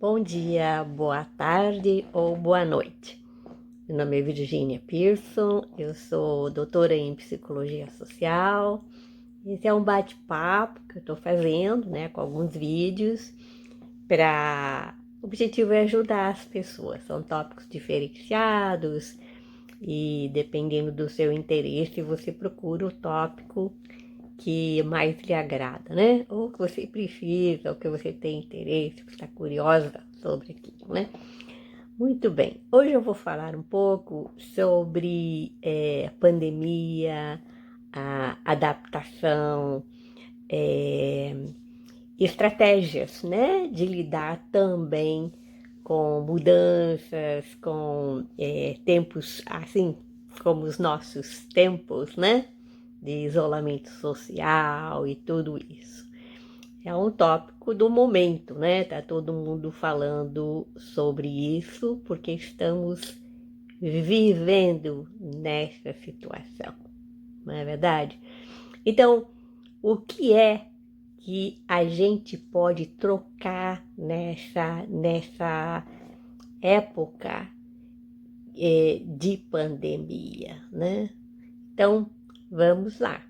Bom dia, boa tarde ou boa noite. Meu nome é Virginia Pearson, eu sou doutora em Psicologia Social. Esse é um bate-papo que eu estou fazendo, com alguns vídeos, o objetivo é ajudar as pessoas. São tópicos diferenciados e, dependendo do seu interesse, você procura o tópico que mais lhe agrada, né? Ou que você precisa, ou que você tem interesse, que está curiosa sobre aquilo, né? Muito bem, hoje eu vou falar um pouco sobre pandemia, a adaptação, estratégias, né? De lidar também com mudanças, com tempos assim como os nossos tempos, né? De isolamento social e tudo isso. É um tópico do momento, né? Tá todo mundo falando sobre isso porque estamos vivendo nessa situação, não é verdade? Então, o que é que a gente pode trocar nessa época de pandemia, né? Então, vamos lá.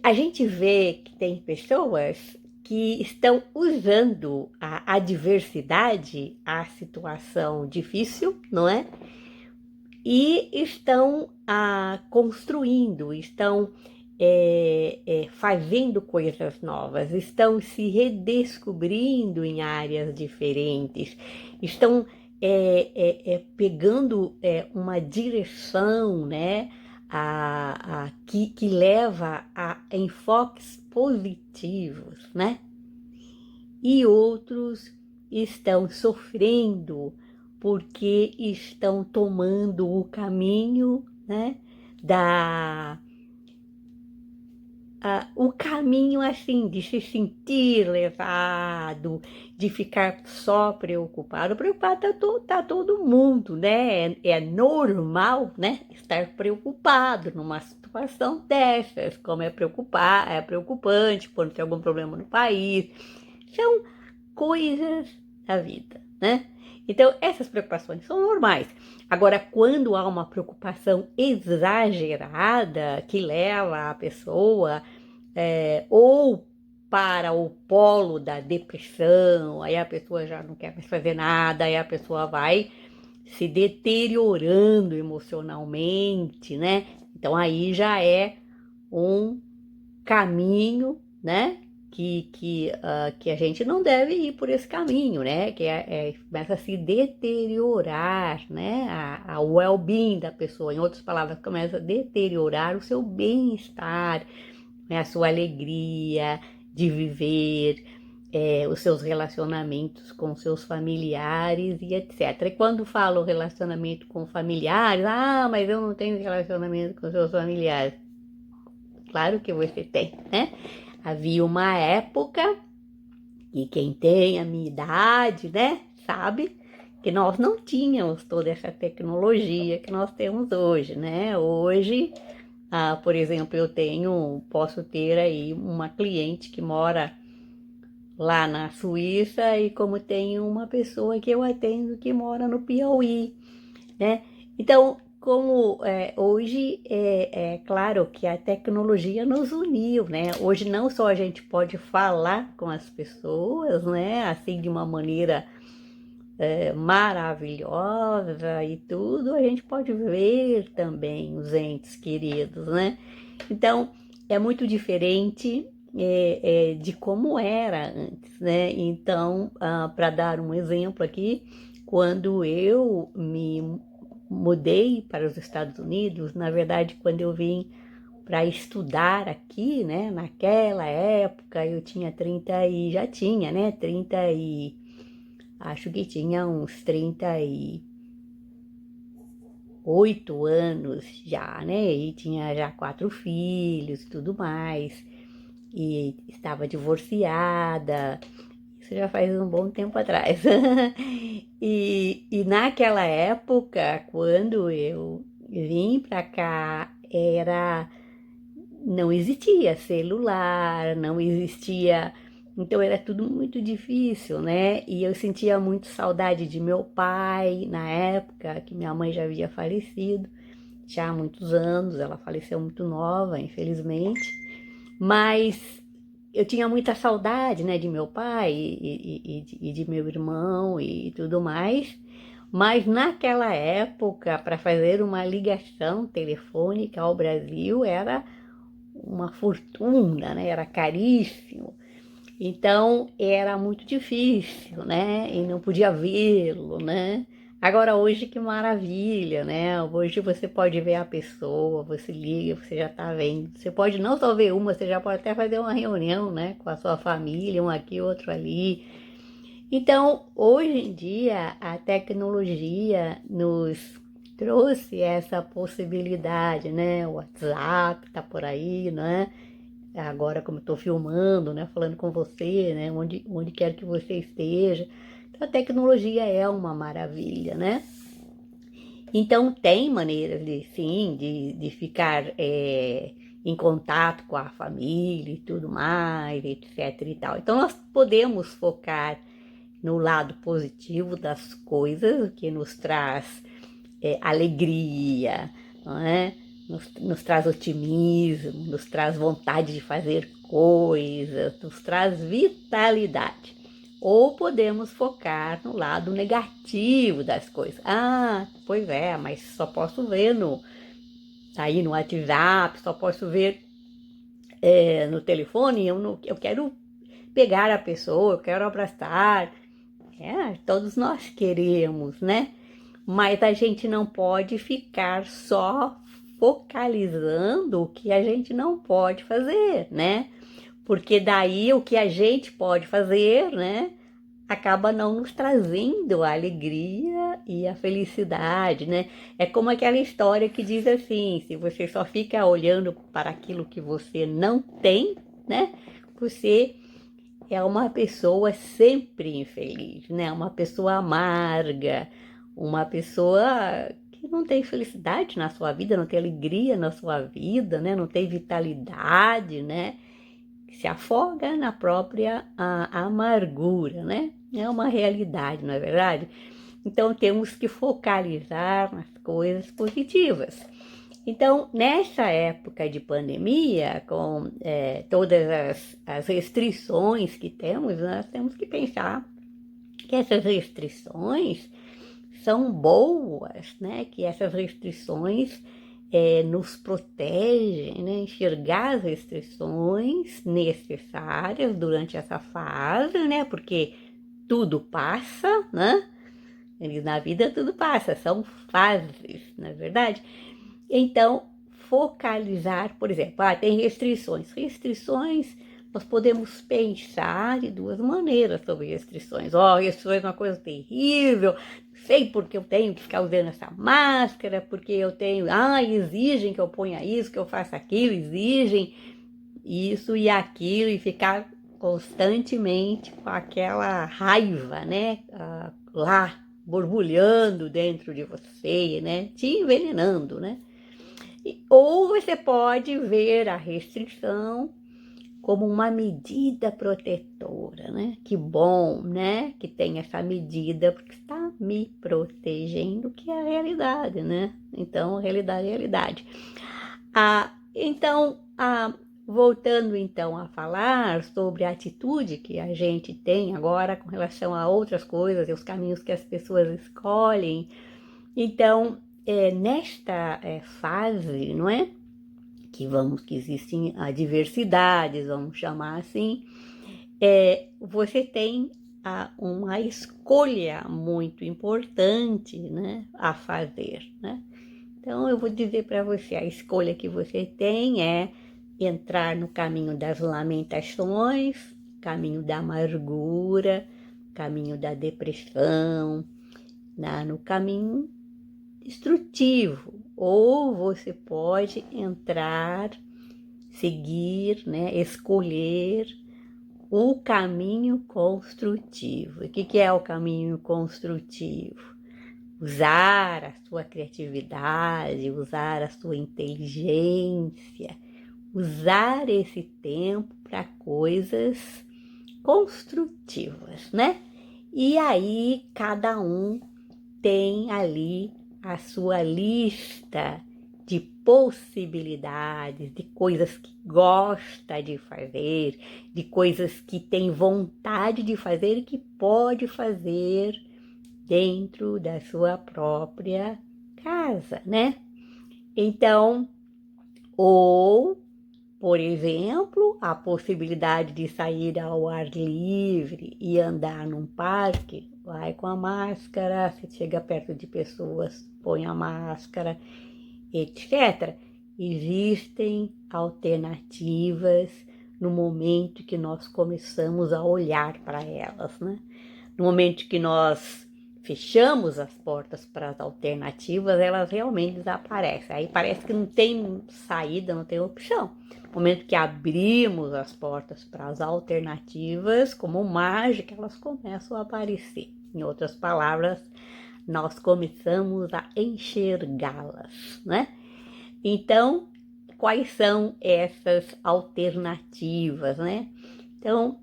A gente vê que tem pessoas que estão usando a adversidade, a situação difícil, não é? E estão construindo, estão fazendo coisas novas, estão se redescobrindo em áreas diferentes, estão pegando uma direção, né? Que leva a enfoques positivos, né? E outros estão sofrendo porque estão tomando o caminho, né? O caminho assim de se sentir levado, de ficar só preocupado. Preocupado tá todo mundo, né? É normal, né? Estar preocupado numa situação dessas, como é preocupante quando tem algum problema no país. São coisas da vida, né? Então, essas preocupações são normais. Agora, quando há uma preocupação exagerada que leva a pessoa ou para o polo da depressão, aí a pessoa já não quer mais fazer nada, aí a pessoa vai se deteriorando emocionalmente, né? Então, aí já é um caminho, né? Que a gente não deve ir por esse caminho, né? Começa a se deteriorar, né? O well-being da pessoa, em outras palavras, começa a deteriorar o seu bem-estar, né? A sua alegria de viver, os seus relacionamentos com seus familiares e etc. E quando falo relacionamento com familiares, mas eu não tenho relacionamento com seus familiares. Claro que você tem, né? Havia uma época, e quem tem a minha idade, né, sabe, que nós não tínhamos toda essa tecnologia que nós temos hoje, né? Hoje, por exemplo, posso ter aí uma cliente que mora lá na Suíça e como tenho uma pessoa que eu atendo que mora no Piauí, né? Então, como hoje é claro que a tecnologia nos uniu, né? Hoje não só a gente pode falar com as pessoas, né? Assim de uma maneira maravilhosa e tudo, a gente pode ver também os entes queridos, né? Então, é muito diferente de como era antes, né? Então, para dar um exemplo aqui, quando eu me mudei para os Estados Unidos, na verdade, quando eu vim para estudar aqui, né? Naquela época eu tinha 30 e já tinha, né? 30 e acho que tinha uns 38 anos já, né? E tinha já 4 filhos e tudo mais. E estava divorciada. Isso já faz um bom tempo atrás. E naquela época, quando eu vim para cá, não existia celular, não existia Então era tudo muito difícil, né? E eu sentia muito saudade de meu pai na época, que minha mãe já havia falecido, já há muitos anos, ela faleceu muito nova, infelizmente. Mas eu tinha muita saudade, né, de meu pai e de meu irmão e tudo mais. Mas naquela época, para fazer uma ligação telefônica ao Brasil era uma fortuna, né? Era caríssimo. Então era muito difícil, né? E não podia vê-lo, né? Agora hoje que maravilha, né? Hoje você pode ver a pessoa, você liga, você já tá vendo. Você pode não só ver uma, você já pode até fazer uma reunião, né? Com a sua família, um aqui, outro ali. Então, hoje em dia, a tecnologia nos trouxe essa possibilidade, né? O WhatsApp tá por aí, né? Agora, como eu estou filmando, né? Falando com você, né? Onde quer que você esteja. Então, a tecnologia é uma maravilha, né? Então, tem maneiras de, sim, de ficar em contato com a família e tudo mais, etc e tal. Então, nós podemos focar no lado positivo das coisas, o que nos traz alegria, não é? Nos traz otimismo, nos traz vontade de fazer coisas, nos traz vitalidade. Ou podemos focar no lado negativo das coisas. Ah, pois é, mas só posso ver aí no WhatsApp, só posso ver no telefone, eu quero pegar a pessoa, eu quero abraçar. Todos nós queremos, né? Mas a gente não pode ficar só focalizando o que a gente não pode fazer, né? Porque daí o que a gente pode fazer, né, acaba não nos trazendo a alegria e a felicidade, né? É como aquela história que diz assim: se você só fica olhando para aquilo que você não tem, né, você é uma pessoa sempre infeliz, né? Uma pessoa amarga, uma pessoa que não tem felicidade na sua vida, não tem alegria na sua vida, né? Não tem vitalidade, né? Se afoga na própria amargura, né? É uma realidade, não é verdade? Então temos que focalizar nas coisas positivas. Então, nessa época de pandemia, com todas as restrições que temos, nós temos que pensar que essas restrições são boas, né? Que essas restrições nos protegem, né? Enxergar as restrições necessárias durante essa fase, né? Porque tudo passa, né? Na vida tudo passa, são fases, não é verdade? Então, focalizar, por exemplo, tem restrições. Restrições, nós podemos pensar de duas maneiras sobre restrições. Restrições é uma coisa terrível, sei porque eu tenho que ficar usando essa máscara, porque eu tenho, exigem que eu ponha isso, que eu faça aquilo, exigem isso e aquilo, e ficar constantemente com aquela raiva, né? Lá, borbulhando dentro de você, né? Te envenenando, né? Ou você pode ver a restrição como uma medida protetora, né? Que bom, né? Que tem essa medida, porque está me protegendo, que é a realidade, né? Então, realidade é realidade. Então, voltando então a falar sobre a atitude que a gente tem agora com relação a outras coisas e os caminhos que as pessoas escolhem. Então, nesta fase, não é? Que existem adversidades, vamos chamar assim, você tem uma escolha muito importante, né, a fazer, né? Então eu vou dizer para você, a escolha que você tem é entrar no caminho das lamentações, caminho da amargura, caminho da depressão, no caminho destrutivo, ou você pode entrar, seguir, né, escolher o caminho construtivo. O que é o caminho construtivo? Usar a sua criatividade, usar a sua inteligência, usar esse tempo para coisas construtivas, né? E aí cada um tem ali a sua lista de possibilidades, de coisas que gosta de fazer, de coisas que tem vontade de fazer e que pode fazer dentro da sua própria casa, né? Então, ou, por exemplo, a possibilidade de sair ao ar livre e andar num parque, vai com a máscara, se chega perto de pessoas, põe a máscara, etc. Existem alternativas no momento que nós começamos a olhar para elas, né? No momento que nós fechamos as portas para as alternativas, elas realmente desaparecem. Aí parece que não tem saída, não tem opção. No momento que abrimos as portas para as alternativas, como mágica, elas começam a aparecer. Em outras palavras, nós começamos a enxergá-las, né? Então, quais são essas alternativas, né? Então,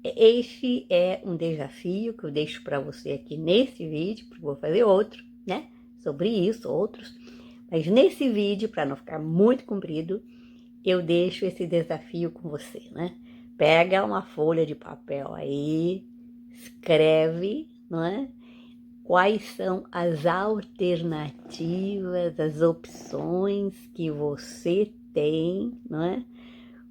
este é um desafio que eu deixo para você aqui nesse vídeo, porque eu vou fazer outro, né? Sobre isso, outros. Mas nesse vídeo, para não ficar muito comprido, eu deixo esse desafio com você, né? Pega uma folha de papel aí, escreve, não é? Quais são as alternativas, as opções que você tem, não é?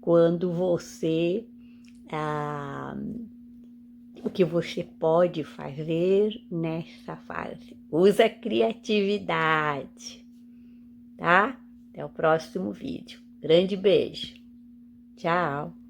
Quando você o que você pode fazer nessa fase. Usa criatividade, tá? Até o próximo vídeo. Grande beijo. Tchau.